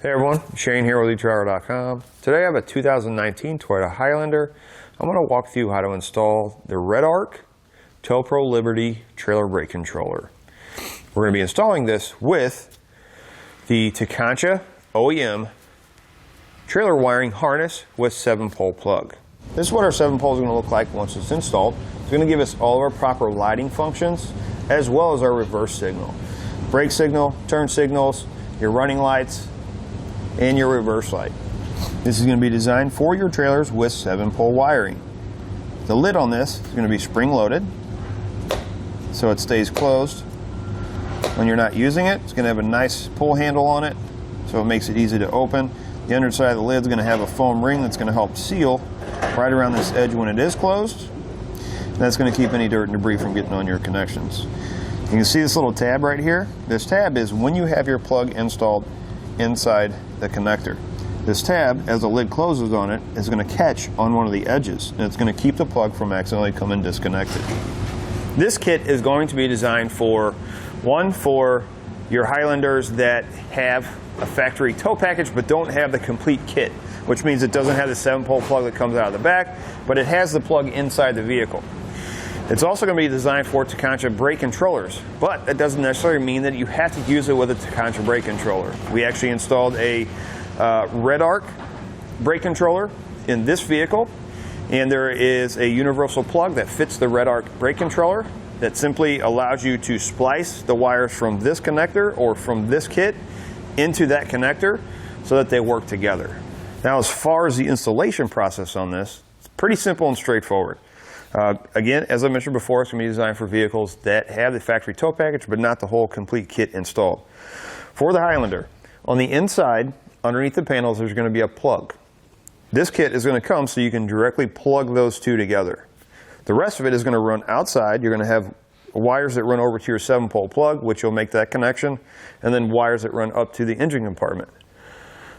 Hey everyone, Shane here with etrailer.com. Today I have a 2019 Toyota Highlander. I'm going to walk through how to install the Redarc TowPro Liberty trailer brake controller. We're going to be installing this with the Tekonsha OEM trailer wiring harness with 7-pole plug. This is what our 7-pole is going to look like once it's installed. It's going to give us all of our proper lighting functions as well as our reverse signal. Brake signal, turn signals, your running lights, and your reverse light. This is going to be designed for your trailers with 7-pole wiring. The lid on this is going to be spring loaded so it stays closed when you're not using it. It's going to have a nice pull handle on it so it makes it easy to open. The underside of the lid is going to have a foam ring that's going to help seal right around this edge when it is closed. And that's going to keep any dirt and debris from getting on your connections. You can see this little tab right here. This tab is when you have your plug installed inside the connector. This tab, as the lid closes on it, is going to catch on one of the edges, and it's going to keep the plug from accidentally coming disconnected. This kit is going to be designed for your Highlanders that have a factory tow package but don't have the complete kit, which means it doesn't have the 7-pole plug that comes out of the back, but it has the plug inside the vehicle. It's also going to be designed for Tekonsha brake controllers, but that doesn't necessarily mean that you have to use it with a Tekonsha brake controller. We actually installed a Redarc brake controller in this vehicle, and there is a universal plug that fits the Redarc brake controller that simply allows you to splice the wires from this connector or from this kit into that connector so that they work together. Now, as far as the installation process on this, it's pretty simple and straightforward. Again, as I mentioned before, it's going to be designed for vehicles that have the factory tow package but not the whole complete kit installed. For the Highlander, on the inside, underneath the panels, there's going to be a plug. This kit is going to come so you can directly plug those two together. The rest of it is going to run outside. You're going to have wires that run over to your 7-pole plug, which will make that connection, and then wires that run up to the engine compartment.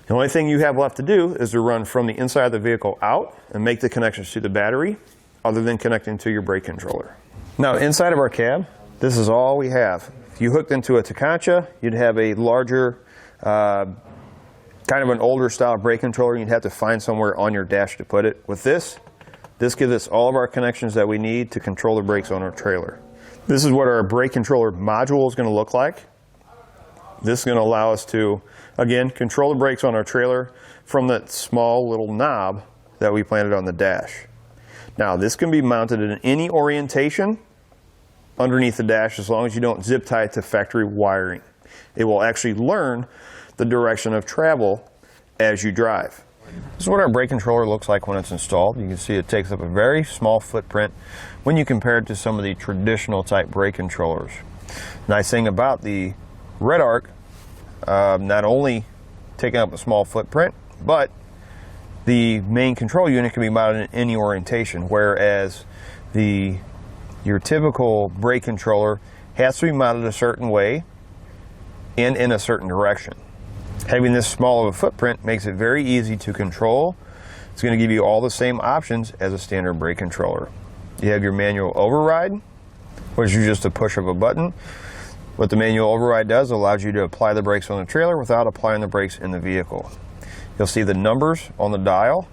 The only thing you have left to do is to run from the inside of the vehicle out and make the connections to the battery, other than connecting to your brake controller. Now, inside of our cab, this is all we have. If you hooked into a Tekonsha, you'd have a larger, kind of an older style brake controller. You'd have to find somewhere on your dash to put it. With this gives us all of our connections that we need to control the brakes on our trailer. This is what our brake controller module is going to look like. This is going to allow us to, again, control the brakes on our trailer from that small little knob that we planted on the dash. Now, this can be mounted in any orientation underneath the dash as long as you don't zip tie it to factory wiring. It will actually learn the direction of travel as you drive. This is what our brake controller looks like when it's installed. You can see it takes up a very small footprint when you compare it to some of the traditional type brake controllers. Nice thing about the Redarc, not only taking up a small footprint, but the main control unit can be mounted in any orientation, whereas your typical brake controller has to be mounted a certain way and in a certain direction. Having this small of a footprint makes it very easy to control. It's going to give you all the same options as a standard brake controller. You have your manual override, which is just a push of a button. What the manual override does allows you to apply the brakes on the trailer without applying the brakes in the vehicle. You'll see the numbers on the dial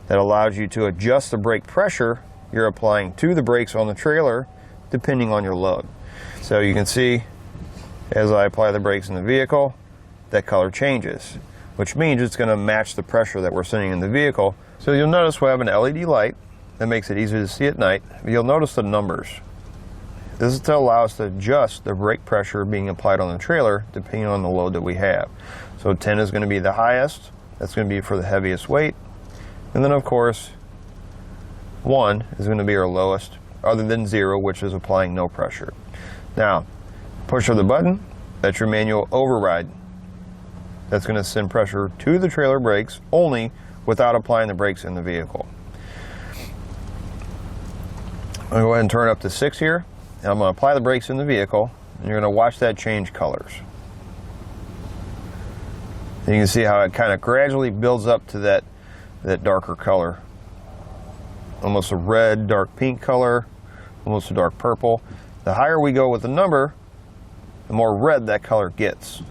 that allows you to adjust the brake pressure you're applying to the brakes on the trailer depending on your load. So you can see as I apply the brakes in the vehicle, that color changes, which means it's going to match the pressure that we're sending in the vehicle. So you'll notice we have an LED light that makes it easy to see at night. You'll notice the numbers. This is to allow us to adjust the brake pressure being applied on the trailer depending on the load that we have. So 10 is going to be the highest. That's going to be for the heaviest weight. And then, of course, 1 is going to be our lowest, other than 0, which is applying no pressure. Now, push of the button, that's your manual override. That's going to send pressure to the trailer brakes only without applying the brakes in the vehicle. I'm going to go ahead and turn it up to 6 here, and I'm going to apply the brakes in the vehicle, and you're going to watch that change colors. And you can see how it kind of gradually builds up to that darker color. Almost a red, dark pink color, almost a dark purple. The higher we go with the number, the more red that color gets.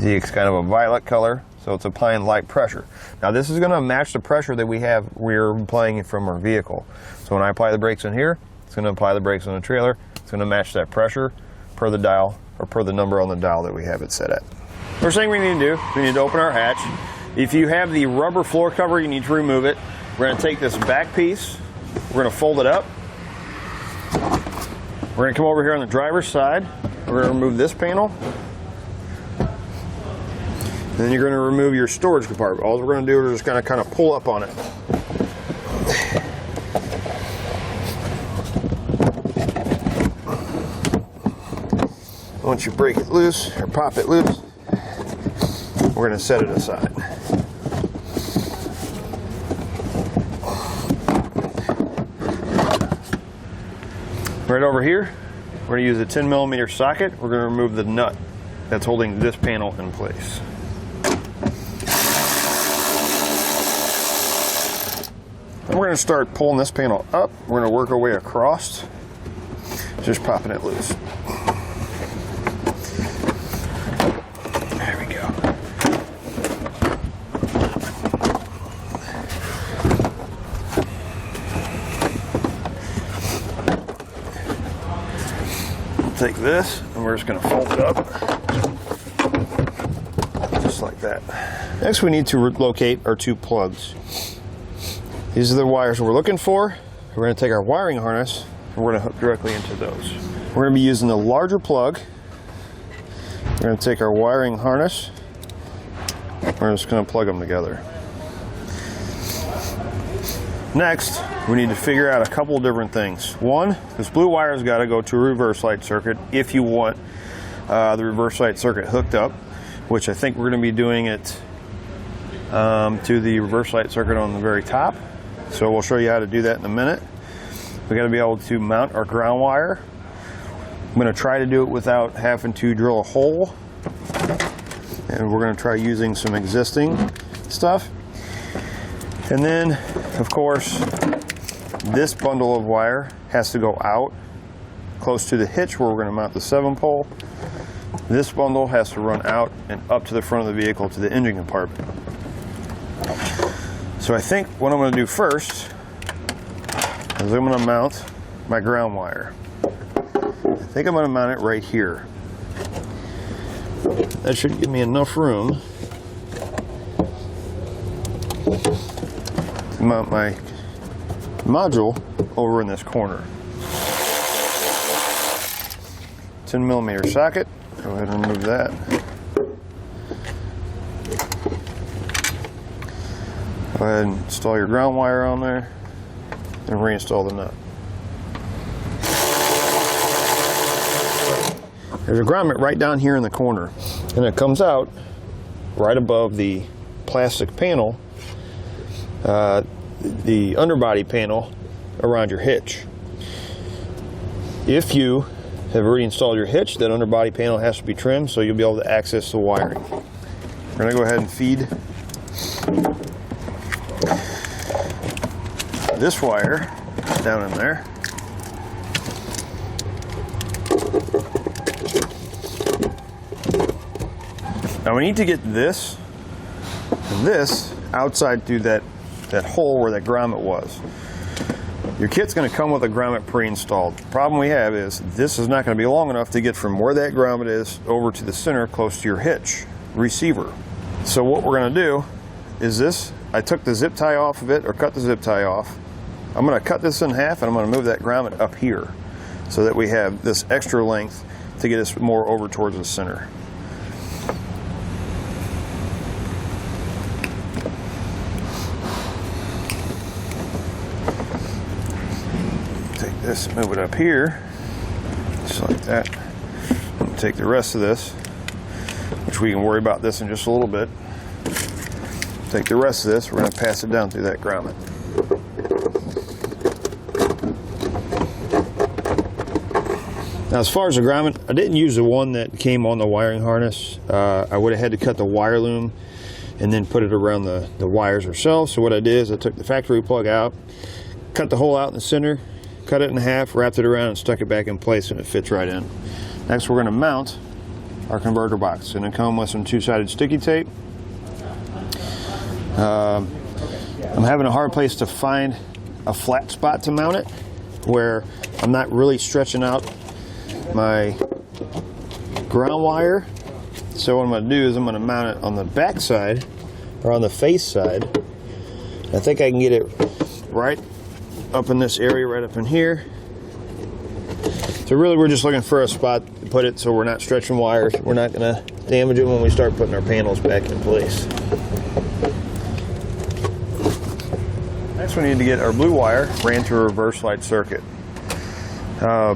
See, it's kind of a violet color, so it's applying light pressure. Now this is going to match the pressure that we're applying from our vehicle. So when I apply the brakes in here, it's going to apply the brakes on the trailer. It's going to match that pressure per the dial, or per the number on the dial that we have it set at. First thing we need to do, we need to open our hatch. If you have the rubber floor cover, you need to remove it. We're going to take this back piece, we're going to fold it up. We're going to come over here on the driver's side. We're going to remove this panel. And then you're going to remove your storage compartment. All we're going to do is just kind of pull up on it. Once you break it loose, or pop it loose, we're going to set it aside. Right over here, we're going to use a 10mm socket. We're going to remove the nut that's holding this panel in place. And we're going to start pulling this panel up. We're going to work our way across, just popping it loose. There we go. Take this and we're just going to fold it up just like that. Next we need to locate our two plugs. These are the wires we're looking for. We're going to take our wiring harness and we're going to hook directly into those. We're going to be using the larger plug. We're going to take our wiring harness. We're just going to plug them together. Next, we need to figure out a couple of different things. One, this blue wire's got to go to a reverse light circuit if you want the reverse light circuit hooked up, which I think we're going to be doing it to the reverse light circuit on the very top. So we'll show you how to do that in a minute. We got to be able to mount our ground wire. I'm going to try to do it without having to drill a hole, and we're going to try using some existing stuff. And then, of course, this bundle of wire has to go out close to the hitch where we're going to mount the 7-pole. This bundle has to run out and up to the front of the vehicle to the engine compartment. So I think what I'm going to do first is I'm going to mount my ground wire. I think I'm going to mount it right here. That should give me enough room to mount my module over in this corner. 10mm socket. Go ahead and remove that. Go ahead and install your ground wire on there and reinstall the nut. There's a grommet right down here in the corner, and it comes out right above the plastic panel, the underbody panel around your hitch. If you have already installed your hitch, that underbody panel has to be trimmed so you'll be able to access the wiring. We're going to go ahead and feed this wire down in there. Now we need to get this and this outside through that hole where that grommet was. Your kit's going to come with a grommet pre-installed. The problem we have is this is not going to be long enough to get from where that grommet is over to the center close to your hitch receiver. So what we're going to do is this. I took the zip tie off of it, or cut the zip tie off. I'm going to cut this in half and I'm going to move that grommet up here so that we have this extra length to get us more over towards the center. Take this, move it up here, just like that. And take the rest of this, which we can worry about this in just a little bit. Take the rest of this, we're going to pass it down through that grommet. Now as far as the grommet, I didn't use the one that came on the wiring harness. I would have had to cut the wire loom and then put it around the wires ourselves. So what I did is I took the factory plug out, cut the hole out in the center, cut it in half, wrapped it around and stuck it back in place, and it fits right in. Next we're going to mount our converter box. It's going to come with some two-sided sticky tape. I'm having a hard place to find a flat spot to mount it where I'm not really stretching out my ground wire. So what I'm going to do is I'm going to mount it on the back side, or on the face side. I think I can get it right up in this area, right up in here. So really we're just looking for a spot to put it so we're not stretching wires. We're not going to damage it when we start putting our panels back in place. Next we need to get our blue wire ran through a reverse light circuit. I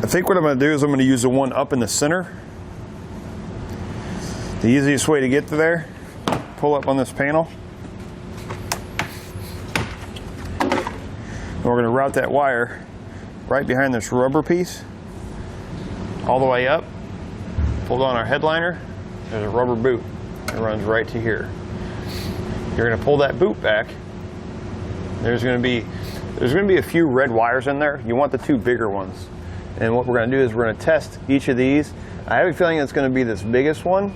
think what I'm going to do is I'm going to use the one up in the center. The easiest way to get to there, pull up on this panel. And we're going to route that wire right behind this rubber piece, all the way up. Pull down our headliner. There's a rubber boot. It runs right to here. You're going to pull that boot back. There's going to be a few red wires in there. You want the two bigger ones. And what we're going to do is we're going to test each of these. I have a feeling it's going to be this biggest one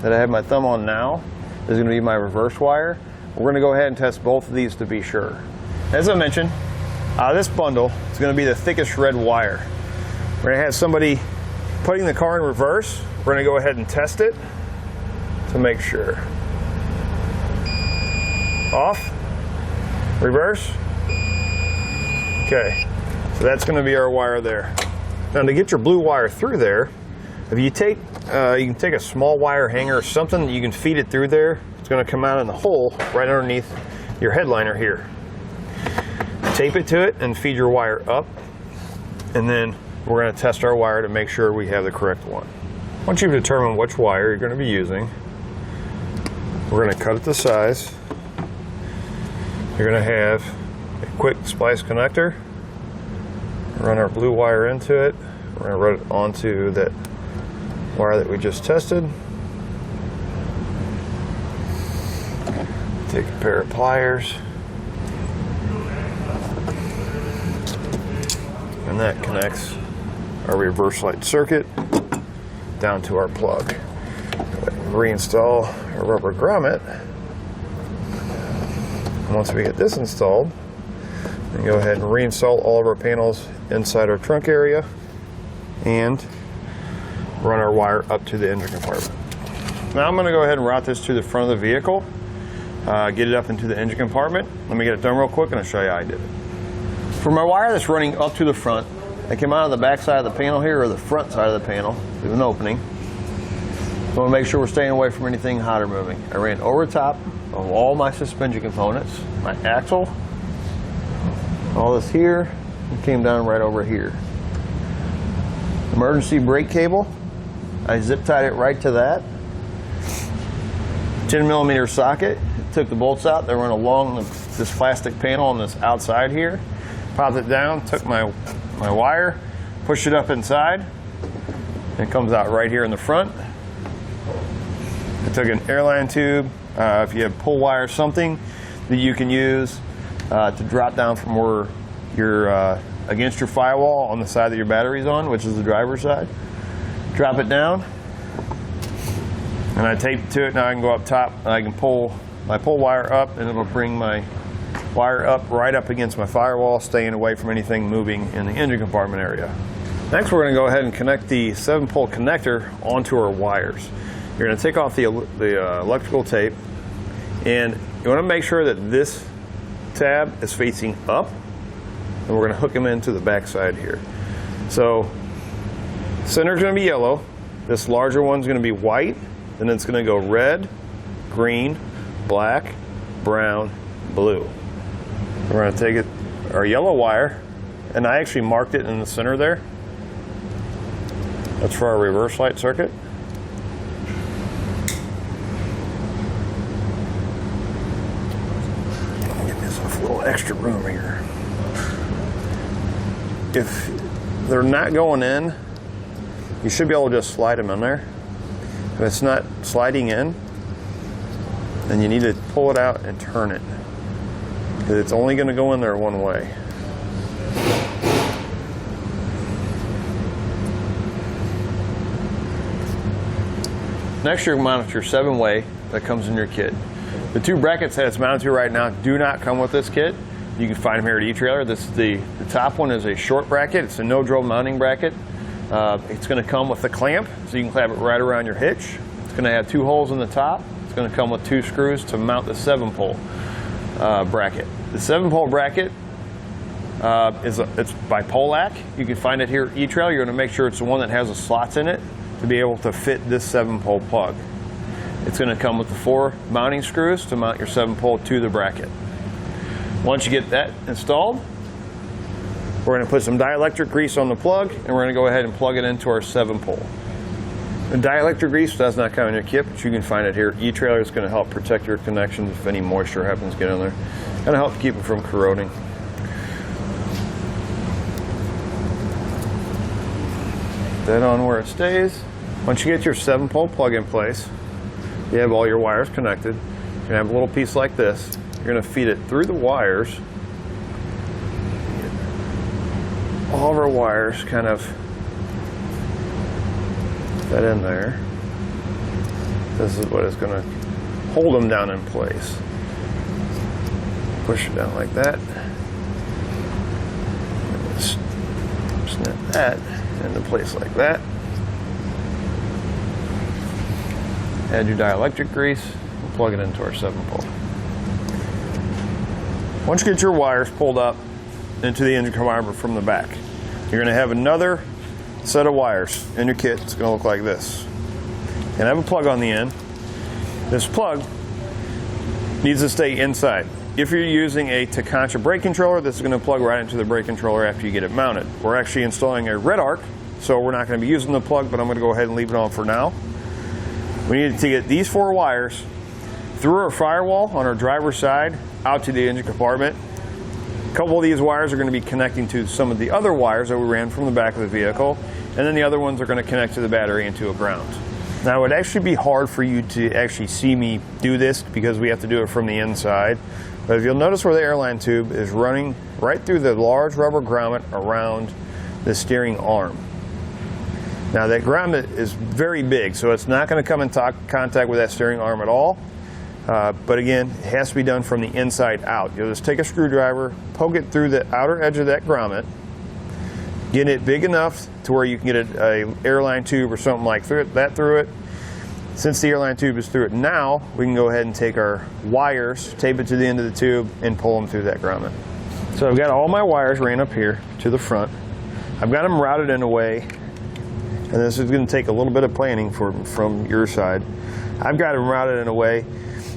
that I have my thumb on now. This is going to be my reverse wire. We're going to go ahead and test both of these to be sure. As I mentioned, this bundle is going to be the thickest red wire. We're going to have somebody putting the car in reverse. We're going to go ahead and test it to make sure. Off. Reverse. Okay. So that's going to be our wire there. Now to get your blue wire through there, if you take, you can take a small wire hanger or something, you can feed it through there. It's going to come out in the hole right underneath your headliner here. Tape it to it and feed your wire up. And then we're going to test our wire to make sure we have the correct one. Once you've determined which wire you're going to be using, we're going to cut it to size. You're going to have a quick splice connector. Run our blue wire into it. We're going to run it onto that wire that we just tested. Take a pair of pliers. And that connects our reverse light circuit down to our plug. Reinstall our rubber grommet. Once we get this installed, we can go ahead and reinstall all of our panels inside our trunk area and run our wire up to the engine compartment. Now I'm going to go ahead and route this to the front of the vehicle, get it up into the engine compartment. Let me get it done real quick and I'll show you how I did it. For my wire that's running up to the front, I came out of the back side of the panel here, or the front side of the panel. There's an opening. So I want to make sure we're staying away from anything hot or moving. I ran over top of all my suspension components, my axle, all this here, and came down right over here. Emergency brake cable, I zip tied it right to that. 10mm socket, took the bolts out, they run along this plastic panel on this outside here. Popped it down, took my wire, pushed it up inside, and it comes out right here in the front. I took an airline tube, if you have pull wire or something that you can use to drop down from where you're against your firewall on the side that your battery's on, which is the driver's side. Drop it down, and I tape it to it. Now I can go up top and I can pull my pull wire up, and it'll bring my wire up right up against my firewall, staying away from anything moving in the engine compartment area. Next, we're going to go ahead and connect the 7-pole connector onto our wires. You're going to take off the electrical tape, and you want to make sure that this tab is facing up, and we're going to hook them into the back side here. So center is going to be yellow, this larger one's going to be white, and then it's going to go red, green, black, brown, blue. We're going to take it, our yellow wire, and I actually marked it in the center there. That's for our reverse light circuit. Get this a little extra room here. If they're not going in, you should be able to just slide them in there. If it's not sliding in, then you need to pull it out and turn it, because it's only going to go in there one way. Next, you're going to mount your 7-way that comes in your kit. The 2 brackets that it's mounted to right now do not come with this kit. You can find them here at eTrailer. This is the top one is a short bracket. It's a no-drill mounting bracket. It's going to come with a clamp, so you can clamp it right around your hitch. It's going to have 2 holes in the top. It's going to come with 2 screws to mount the 7-pole bracket. The 7-pole bracket it's by Polac. You can find it here at eTrailer. You're going to make sure it's the one that has the slots in it to be able to fit this 7-pole plug. It's going to come with the 4 mounting screws to mount your 7-pole to the bracket. Once you get that installed, we're going to put some dielectric grease on the plug, and we're going to go ahead and plug it into our 7-pole. The dielectric grease does not come in your kit, but you can find it here at eTrailer. It's going to help protect your connections if any moisture happens to get in there. It's going to help keep it from corroding. That on where it stays. Once you get your 7-pole plug in place, you have all your wires connected. You're going to have a little piece like this. You're going to feed it through the wires. All of our wires kind of fit in there. This is what is going to hold them down in place. Push it down like that. Snap that into place like that. Add your dielectric grease and plug it into our 7-pole. Once you get your wires pulled up into the engine compartment from the back, you're going to have another set of wires in your kit. It's going to look like this. And have a plug on the end. This plug needs to stay inside. If you're using a Tekonsha brake controller, this is going to plug right into the brake controller after you get it mounted. We're actually installing a Redarc, so we're not going to be using the plug, but I'm going to go ahead and leave it on for now. We need to get these 4 wires through our firewall on our driver's side out to the engine compartment. A couple of these wires are going to be connecting to some of the other wires that we ran from the back of the vehicle, and then the other ones are going to connect to the battery and to a ground. Now, it would actually be hard for you to actually see me do this because we have to do it from the inside. But if you'll notice where the airline tube is running right through the large rubber grommet around the steering arm. Now, that grommet is very big, so it's not going to come in contact with that steering arm at all. But again, it has to be done from the inside out. You'll just take a screwdriver, poke it through the outer edge of that grommet, get it big enough to where you can get an airline tube or something like that through it. Since the airline tube is through it now, we can go ahead and take our wires, tape it to the end of the tube, and pull them through that grommet. So I've got all my wires ran up here to the front. I've got them routed in a way, and this is going to take a little bit of planning from your side. I've got them routed in a way.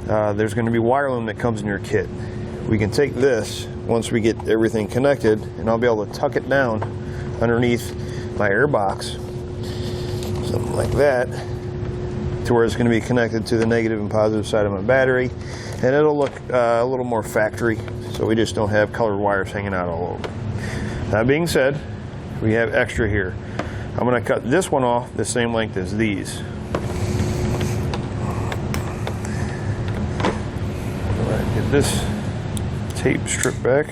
There's going to be wire loom that comes in your kit. We can take this once we get everything connected, and I'll be able to tuck it down underneath my air box, something like that, to where it's going to be connected to the negative and positive side of my battery, and it'll look a little more factory, so we just don't have colored wires hanging out all over. That being said, we have extra here. I'm going to cut this one off the same length as these. Get this tape stripped back.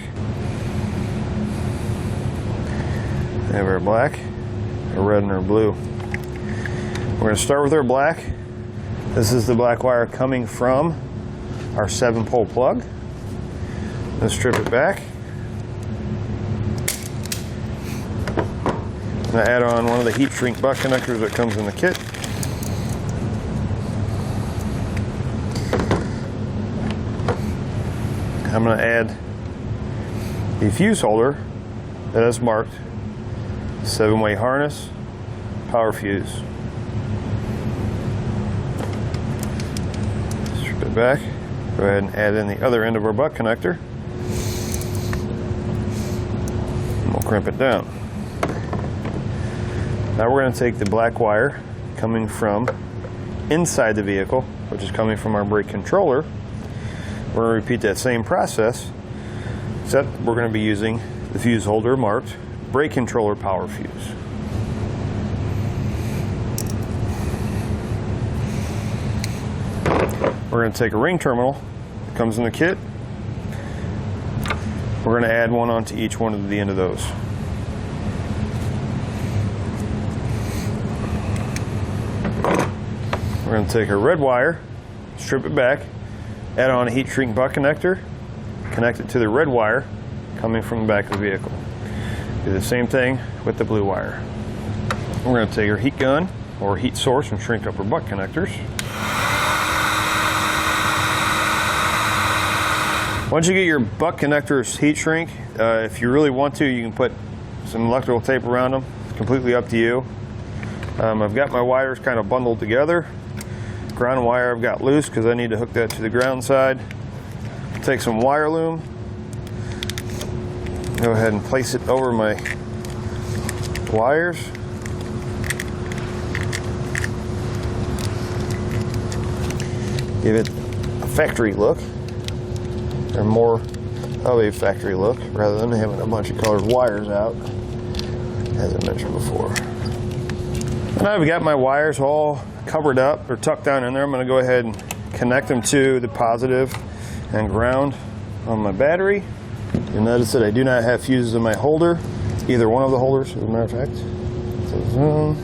We have our black, our red, and our blue. We're going to start with our black. This is the black wire coming from our 7-pole plug. Let's strip it back. I'm going to add on one of the heat shrink butt connectors that comes in the kit. I'm going to add the fuse holder that is marked 7-way harness, power fuse. Strip it back. Go ahead and add in the other end of our butt connector. And we'll crimp it down. Now we're going to take the black wire coming from inside the vehicle, which is coming from our brake controller. We're going to repeat that same process, except we're going to be using the fuse holder marked brake controller power fuse. We're going to take a ring terminal that comes in the kit. We're going to add one onto each one of the end of those. We're going to take our red wire, strip it back, add on a heat shrink butt connector, connect it to the red wire coming from the back of the vehicle. Do the same thing with the blue wire. We're going to take our heat gun or heat source and shrink up our butt connectors. Once you get your butt connectors heat shrink, if you really want to, you can put some electrical tape around them. It's completely up to you. I've got my wires kind of bundled together. Ground wire I've got loose because I need to hook that to the ground side. Take some wire loom. Go ahead and place it over my wires. Give it a factory look, or more of a factory look, rather than having a bunch of colored wires out, as I mentioned before. And I've got my wires all covered up or tucked down in there. I'm going to go ahead and connect them to the positive and ground on my battery. You'll notice that I do not have fuses in my holder, either one of the holders, as a matter of fact. So zoom.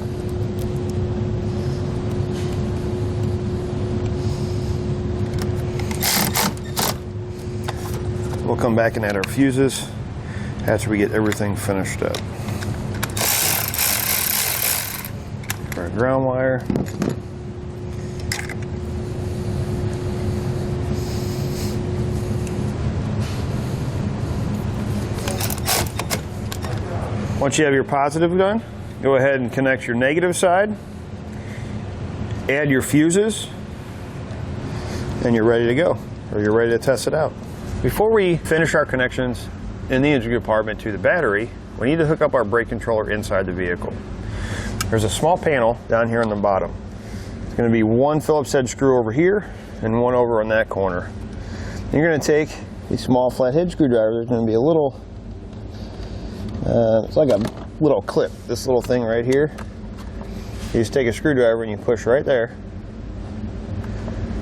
We'll come back and add our fuses after we get everything finished up. Our ground wire. Once you have your positive done, go ahead and connect your negative side, add your fuses, and you're ready to go, or you're ready to test it out. Before we finish our connections in the engine compartment to the battery, we need to hook up our brake controller inside the vehicle. There's a small panel down here on the bottom. It's going to be one Phillips head screw over here and one over on that corner. You're going to take a small flathead screwdriver. There's going to be a little, it's like a little clip, this little thing right here. You just take a screwdriver and you push right there,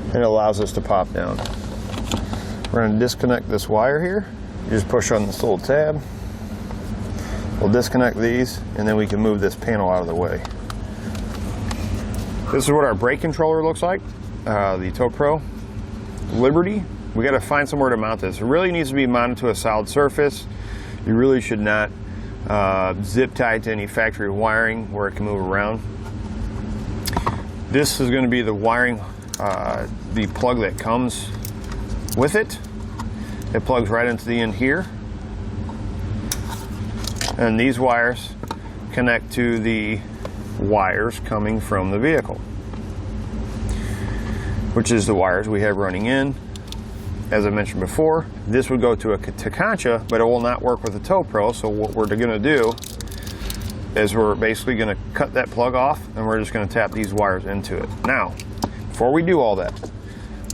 and it allows us to pop down. We're going to disconnect this wire here. You just push on this little tab. We'll disconnect these, and then we can move this panel out of the way. This is what our brake controller looks like, the TowPro Liberty. We got to find somewhere to mount this. It really needs to be mounted to a solid surface. You really should not zip tie it to any factory wiring where it can move around. This is going to be the wiring, the plug that comes with it. It plugs right into the end here. And these wires connect to the wires coming from the vehicle, which is the wires we have running in. As I mentioned before, this would go to a Tekonsha, but it will not work with the TowPro. So what we're going to do is we're basically going to cut that plug off, and we're just going to tap these wires into it. Now, before we do all that,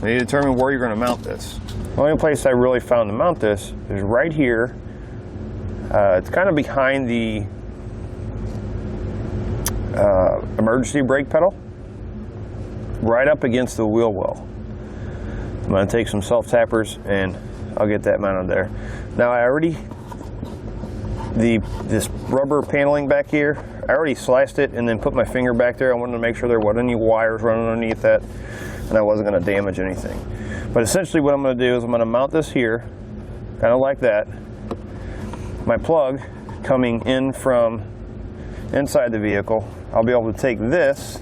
we need to determine where you're going to mount this. The only place I really found to mount this is right here. It's kind of behind the emergency brake pedal, right up against the wheel well. I'm going to take some self-tappers and I'll get that mounted there. Now this rubber paneling back here, I already sliced it and then put my finger back there. I wanted to make sure there wasn't any wires running underneath that and I wasn't going to damage anything. But essentially what I'm going to do is I'm going to mount this here, kind of like that. My plug coming in from inside the vehicle, I'll be able to take this,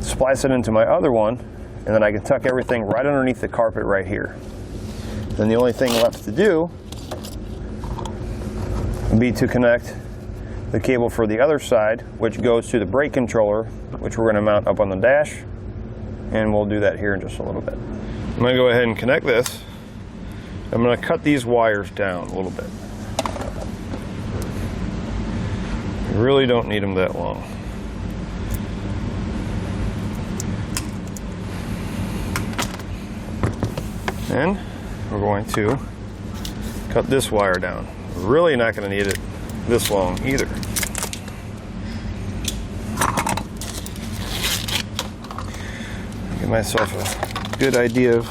splice it into my other one, and then I can tuck everything right underneath the carpet right here. Then the only thing left to do would be to connect the cable for the other side, which goes to the brake controller, which we're going to mount up on the dash, and we'll do that here in just a little bit. I'm going to go ahead and connect this. I'm going to cut these wires down a little bit. You really don't need them that long. And we're going to cut this wire down. We're really not going to need it this long either. Give myself a good idea of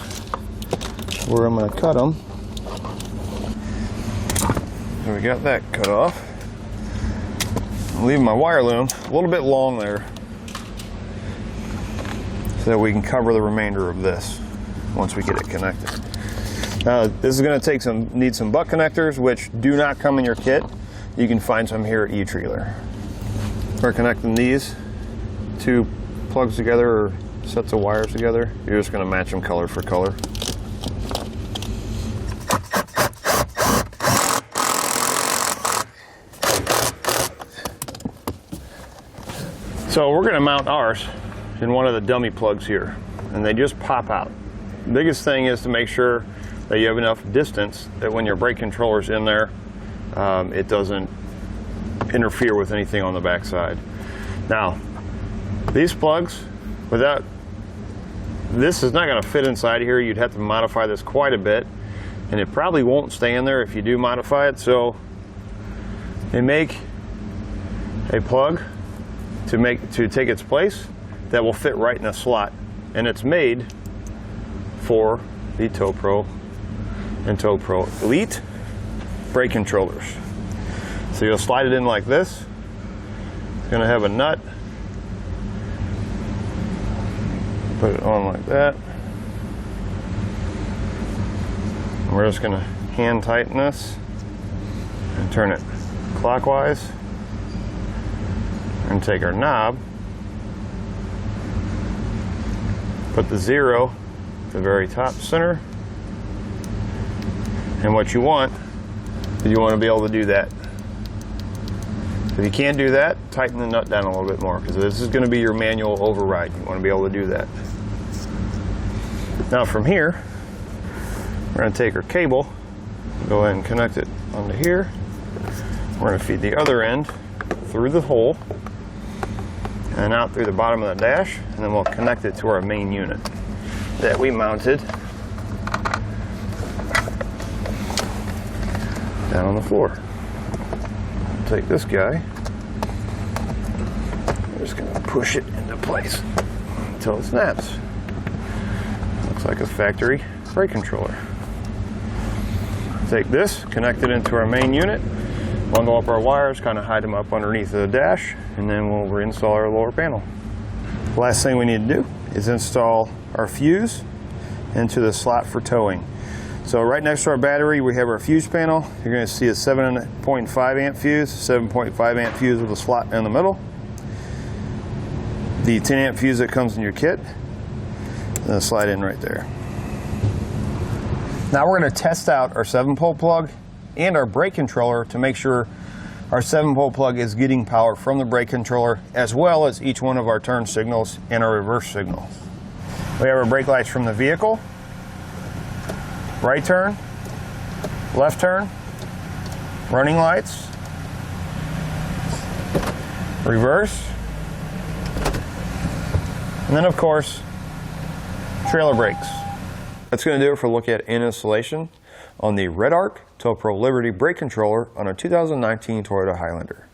where I'm going to cut them. So we got that cut off. I'm leaving my wire loom a little bit long there. so that we can cover the remainder of this once we get it connected. Now this is going to need some butt connectors, which do not come in your kit. You can find some here at etrailer. We're connecting these two plugs together, or sets of wires together. You're just going to match them color for color. So we're going to mount ours in one of the dummy plugs here, and they just pop out. The biggest thing is to make sure that you have enough distance that when your brake controller's in there, it doesn't interfere with anything on the back side. Now, these plugs, this is not going to fit inside here. You'd have to modify this quite a bit, and it probably won't stay in there if you do modify it. So they make a plug to take its place that will fit right in a slot, and it's made for the TowPro and TowPro Elite brake controllers. So you'll slide it in like this. It's going to have a nut. Put it on like that. And we're just going to hand tighten this and turn it clockwise, and take our knob, put the 0 at the very top center, and what you want is you want to be able to do that. If you can't do that, tighten the nut down a little bit more, because this is going to be your manual override. You want to be able to do that. Now from here, we're going to take our cable, go ahead and connect it onto here. We're going to feed the other end through the hole and out through the bottom of the dash, and then we'll connect it to our main unit that we mounted down on the floor. Take this guy, we're just going to push it into place until it snaps. Looks like a factory brake controller. Take this, connect it into our main unit, bundle up our wires, kind of hide them up underneath the dash, and then we'll reinstall our lower panel. Last thing we need to do is install our fuse into the slot for towing. So right next to our battery, we have our fuse panel. You're going to see a 7.5 amp fuse, 7.5 amp fuse with a slot in the middle. The 10 amp fuse that comes in your kit, and it'll slide in right there. Now we're going to test out our 7-pole plug and our brake controller to make sure our 7-pole plug is getting power from the brake controller, as well as each one of our turn signals and our reverse signals. We have our brake lights from the vehicle, right turn, left turn, running lights, reverse, and then of course trailer brakes. That's going to do it for a look at and installation on the Redarc TowPro Liberty brake controller on a 2019 Toyota Highlander.